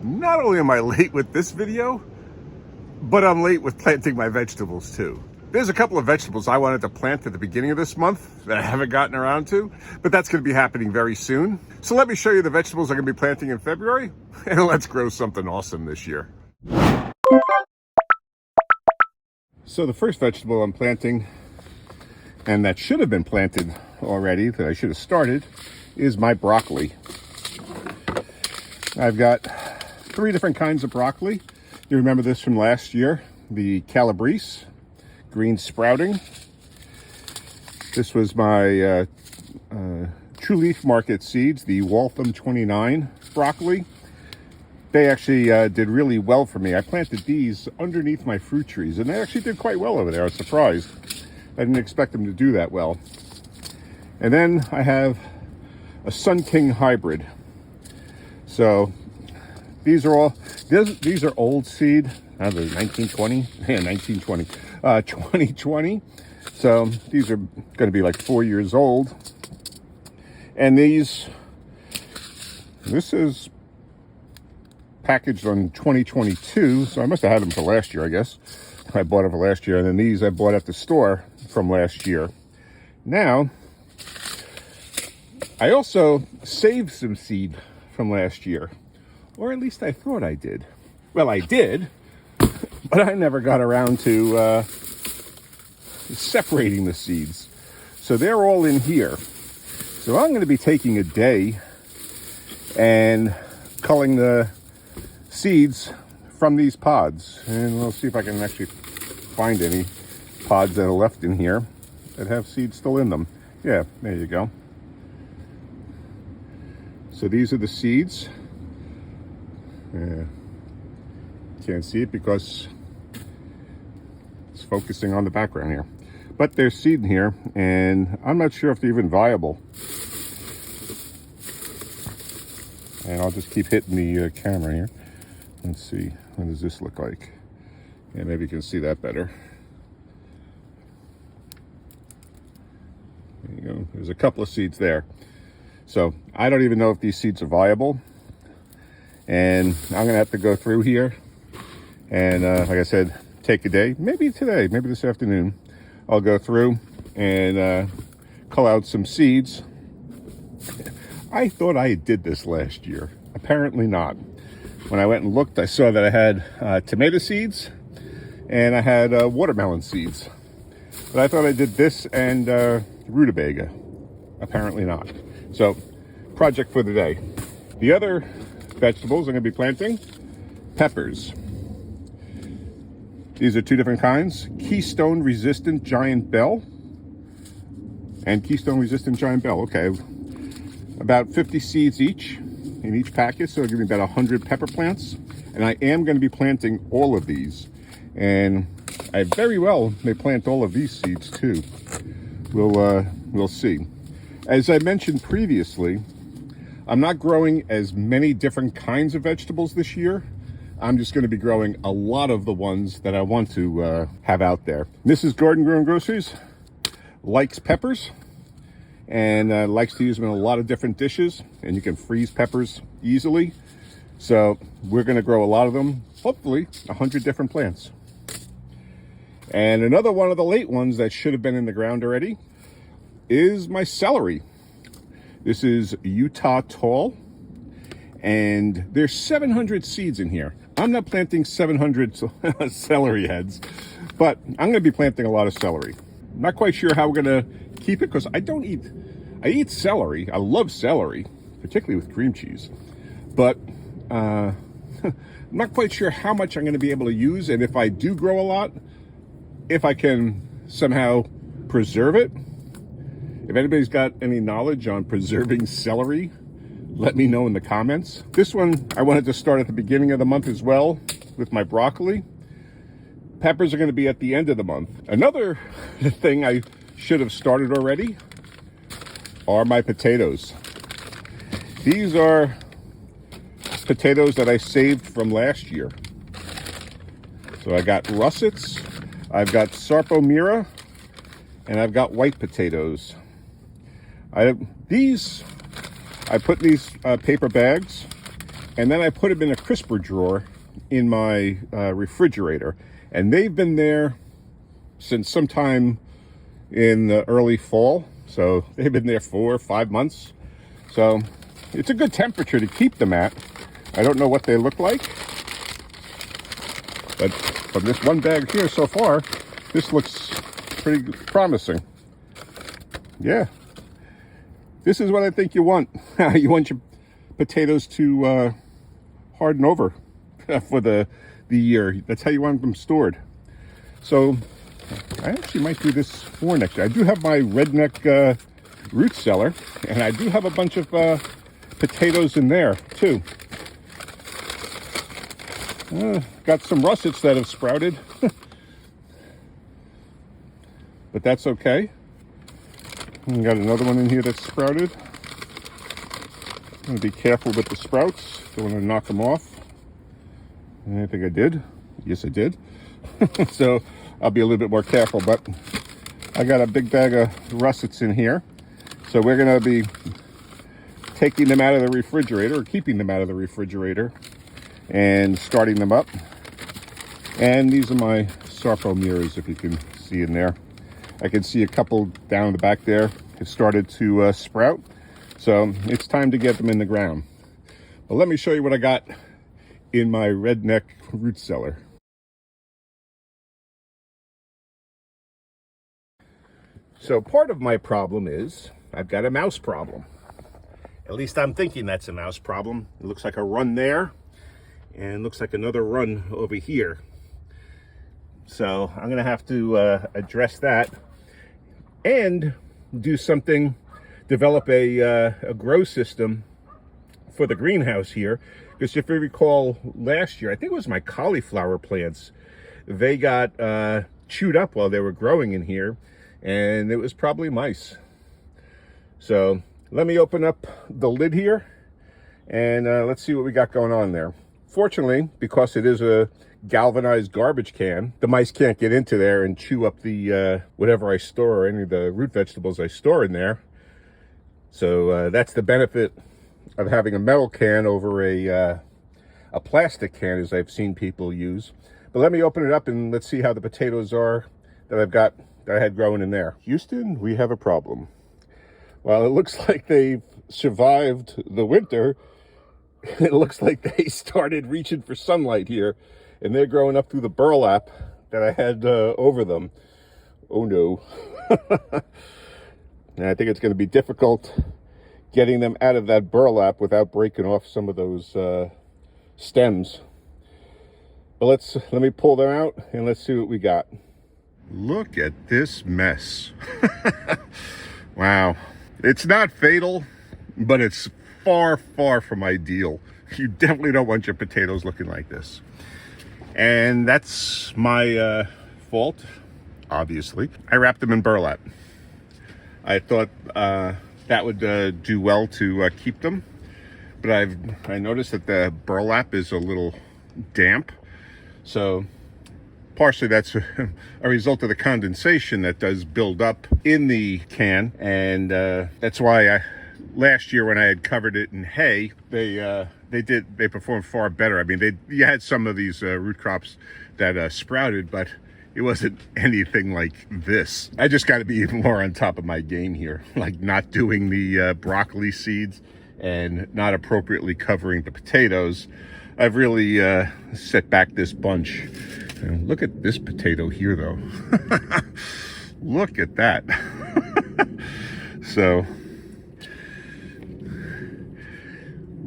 not only am I late with this video, but I'm late with planting my vegetables too. There's a couple of vegetables I wanted to plant at the beginning of this month that I haven't gotten around to, but that's going to be happening very soon. So let me show you the vegetables I'm going to be planting in February, and let's grow something awesome this year. So the first vegetable I'm planting, and that should have been planted already, that I should have started, is my broccoli. I've got 3 different kinds of broccoli. You remember this from last year, the Calabrese, green sprouting. This was my True Leaf Market seeds, the Waltham 29 broccoli. They actually did really well for me. I planted these underneath my fruit trees, and they actually did quite well over there. I was surprised. I didn't expect them to do that well. And then I have a Sun King hybrid. So these are all, these are old seed. I don't know, 1920? Yeah, 1920. 2020. So these are going to be like 4 years old. And this is packaged on 2022. So I must have had them for last year, I guess. I bought them for last year. And then these I bought at the store from last year. Now, I also saved some seed from last year. Or at least I thought I did. Well, I did, but I never got around to separating the seeds. So they're all in here. So I'm going to be taking a day and culling the seeds from these pods. And we'll see if I can actually find any pods that are left in here that have seeds still in them. Yeah, there you go. So these are the seeds. Can't see it because it's focusing on the background here. But there's seed in here, and I'm not sure if they're even viable. And I'll just keep hitting the camera here. Let's see, what does this look like? Yeah, maybe you can see that better. There you go. There's a couple of seeds there. So I don't even know if these seeds are viable. And I'm going to have to go through here. And like I said, take a day, maybe today, maybe this afternoon. I'll go through and cull out some seeds. I thought I did this last year. Apparently not. When I went and looked, I saw that I had tomato seeds and I had watermelon seeds. But I thought I did this and rutabaga. Apparently not. So, project for the day. The other vegetables I'm going to be planting, peppers. These are 2 different kinds, Keystone Resistant Giant Bell and Keystone Resistant Giant Bell. Okay, about 50 seeds each in each packet, so it'll give me about 100 pepper plants. And I am going to be planting all of these, and I very well may plant all of these seeds too. We'll see. As I mentioned previously, I'm not growing as many different kinds of vegetables this year. I'm just going to be growing a lot of the ones that I want to have out there. Mrs. Garden Grown Groceries likes peppers and likes to use them in a lot of different dishes, and you can freeze peppers easily. So we're going to grow a lot of them, hopefully 100 different plants. And another one of the late ones that should have been in the ground already is my celery. This is Utah Tall, and there's 700 seeds in here. I'm not planting 700 celery heads, but I'm going to be planting a lot of celery. I'm not quite sure how we're going to keep it because I eat celery. I love celery, particularly with cream cheese, but I'm not quite sure how much I'm going to be able to use, and if I do grow a lot, if I can somehow preserve it. If anybody's got any knowledge on preserving celery, let me know in the comments. This one I wanted to start at the beginning of the month as well with my broccoli. Peppers are going to be at the end of the month. Another thing I should have started already are my potatoes. These are potatoes that I saved from last year. So I got russets, I've got Sarpomira, and I've got white potatoes. I put in these paper bags, And then I put them in a crisper drawer in my refrigerator. And they've been there since sometime in the early fall. So they've been there 4 or 5 months. So it's a good temperature to keep them at. I don't know what they look like, but from this one bag here so far, this looks pretty promising. Yeah, this is what I think you want. You want your potatoes to harden over for the year. That's how you want them stored. So I actually might do this for next year. I do have my redneck root cellar, and I do have a bunch of potatoes in there too. Got some russets that have sprouted, but that's okay. And got another one in here that's sprouted. I'm going to be careful with the sprouts. Don't want to knock them off. And I think I did. Yes, I did. So I'll be a little bit more careful, but I got a big bag of russets in here. So we're going to be taking them out of the refrigerator, or keeping them out of the refrigerator, and starting them up. And these are my Sarpo mirrors, if you can see in there. I can see a couple down the back there have started to sprout. So it's time to get them in the ground. Well, let me show you what I got in my redneck root cellar. So part of my problem is I've got a mouse problem. At least I'm thinking that's a mouse problem. It looks like a run there, and looks like another run over here. So I'm gonna have to address that and do something, develop a grow system for the greenhouse here. Because if you recall last year, I think it was my cauliflower plants, they got chewed up while they were growing in here, and it was probably mice. So let me open up the lid here, and let's see what we got going on there. Fortunately, because it is a galvanized garbage can, the mice can't get into there and chew up the whatever I store, or any of the root vegetables I store in there. So that's the benefit of having a metal can over a plastic can, as I've seen people use. But let me open it up and let's see how the potatoes are that I've got, that I had growing in there. Houston, we have a problem. Well, it looks like they've survived the winter. It looks like they started reaching for sunlight here, and they're growing up through the burlap that I had over them. Oh no. And I think it's going to be difficult getting them out of that burlap without breaking off some of those stems. But let me pull them out and let's see what we got. Look at this mess. Wow. It's not fatal, but it's far, far from ideal. You definitely don't want your potatoes looking like this. And that's my fault, obviously. I wrapped them in burlap. I thought that would do well to keep them, but I noticed that the burlap is a little damp. So partially that's a result of the condensation that does build up in the can, and that's why last year when I had covered it in hay, they performed far better. I mean, you had some of these root crops that sprouted, but it wasn't anything like this. I just got to be even more on top of my game here, like not doing the broccoli seeds and not appropriately covering the potatoes. I've really set back this bunch. And look at this potato here, though. Look at that. So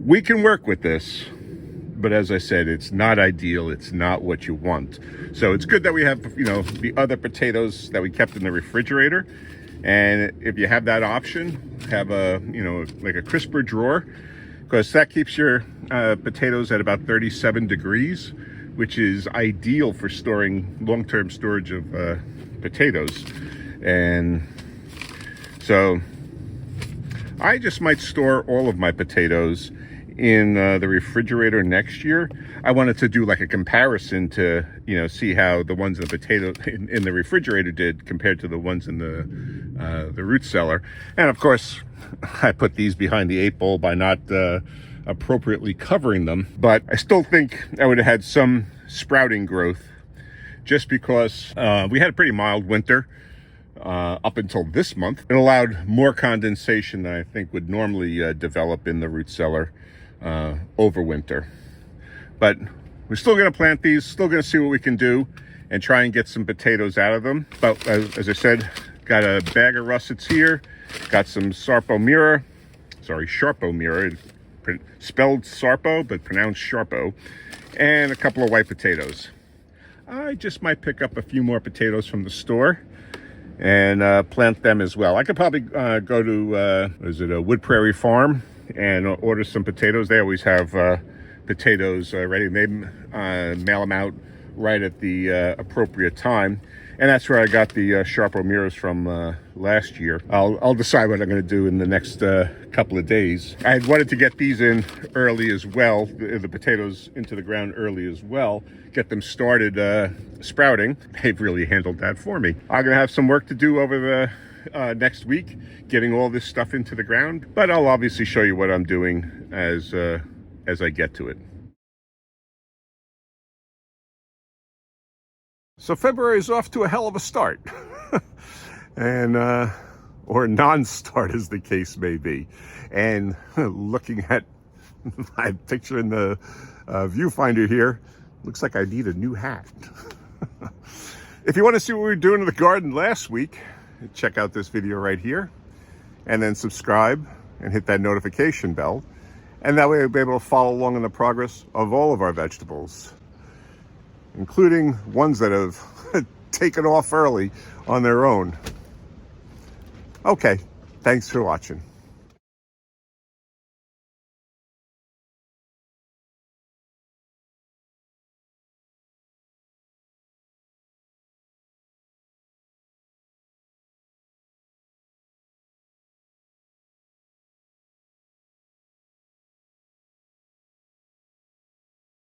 we can work with this, but as I said, it's not ideal. It's not what you want. So it's good that we have, the other potatoes that we kept in the refrigerator. And if you have that option, have like a crisper drawer, because that keeps your potatoes at about 37 degrees, which is ideal for storing long-term storage of potatoes. And so I just might store all of my potatoes in the refrigerator next year. I wanted to do like a comparison to, see how the ones in the potato in the refrigerator did compared to the ones in the root cellar. And of course, I put these behind the 8 bowl by not appropriately covering them. But I still think I would have had some sprouting growth, just because we had a pretty mild winter up until this month. It allowed more condensation than I think would normally develop in the root cellar over winter. But we're still going to plant these, still going to see what we can do and try and get some potatoes out of them. But as I said, got a bag of russets here, got some Sharpomira, spelled Sarpo, but pronounced Sharpo, and a couple of white potatoes. I just might pick up a few more potatoes from the store and plant them as well. I could probably go to, a Wood Prairie Farm and order some potatoes. They always have potatoes ready. They mail them out right at the appropriate time. And that's where I got the Sharpomiras from last year. I'll decide what I'm going to do in the next couple of days. I wanted to get these in early as well, the potatoes into the ground early as well, get them started sprouting. They've really handled that for me. I'm going to have some work to do over the next week, getting all this stuff into the ground, but I'll obviously show you what I'm doing as I get to it. So February is off to a hell of a start, and or non-start as the case may be. And looking at my picture in the viewfinder here, looks like I need a new hat. If you want to see what we were doing in the garden last week, check out this video right here, and then subscribe and hit that notification bell, and that way you'll be able to follow along in the progress of all of our vegetables, including ones that have taken off early on their own. Okay, thanks for watching.